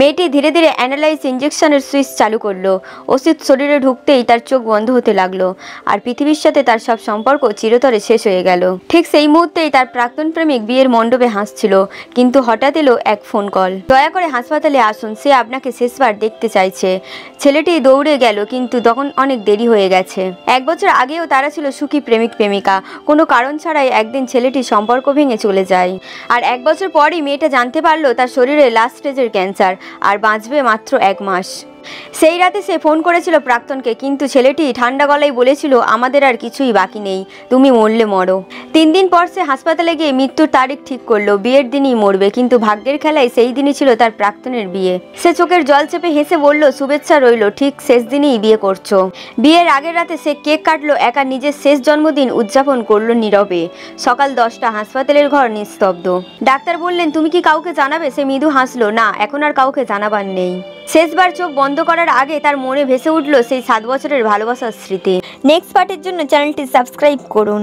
মেয়েটি ধীরে ধীরে অ্যানালাইজ ইঞ্জেকশনের সুইচ চালু করলো। ওষুধ শরীরে ঢুকতেই তার চোখ বন্ধ হতে লাগলো, আর পৃথিবীর সাথে তার সব সম্পর্ক চিরতরে শেষ হয়ে গেল। ঠিক সেই মুহূর্তেই তার প্রাক্তন প্রেমিক বিয়ের মণ্ডপে হাসছিল, কিন্তু হঠাৎ এলো এক ফোন কল। দয়া করে হাসপাতালে আসুন, সে আপনাকে শেষবার দেখতে চাইছে। ছেলেটি দৌড়ে গেল, কিন্তু তখন অনেক দেরি হয়ে গেছে। 1 বছর আগেও তারা ছিল সুখী প্রেমিক প্রেমিকা। কোনো কারণ ছাড়াই একদিন ছেলেটির সম্পর্ক ভেঙে চলে যায়। আর 1 বছর পরই মেয়েটা জানতে পারলো তার শরীরে লাস্ট স্টেজের ক্যান্সার, আর বাঁচবে মাত্র 1 মাস। সেই রাতে সে ফোন করেছিল প্রাক্তনকে, কিন্তু ছেলেটি ঠান্ডা গলায় বলেছিল, আমাদের আর কিছুই বাকি নেই, তুমি মরলে মরো। 3 দিন পর সে হাসপাতালে গিয়ে মৃত্যুর তারিখ ঠিক করলো। বিয়ের দিনই মরবে, কিন্তু ভাগ্যের খেলায় সেই দিনই ছিল তার প্রাক্তনের বিয়ে। সে চোখের জল চেপে হেসে বলল, শুভেচ্ছা রইল, ঠিক শেষ দিনেই বিয়ে করছো। বিয়ের আগের রাতে সে কেক কাটলো, একা নিজের শেষ জন্মদিন উদযাপন করলো নীরবে। সকাল 10টা, হাসপাতালের ঘর নিস্তব্ধ। ডাক্তার বললেন, তুমি কি কাউকে জানাবে? সে মৃদু হাসলো, না, এখন আর কাউকে জানাবার নেই। শেষবার চোখ বন্ধ করার আগে তার মনে ভেসে উঠল সেই 7 বছরের ভালোবাসার স্মৃতি। নেক্সট পার্টের জন্য চ্যানেলটি সাবস্ক্রাইব করুন।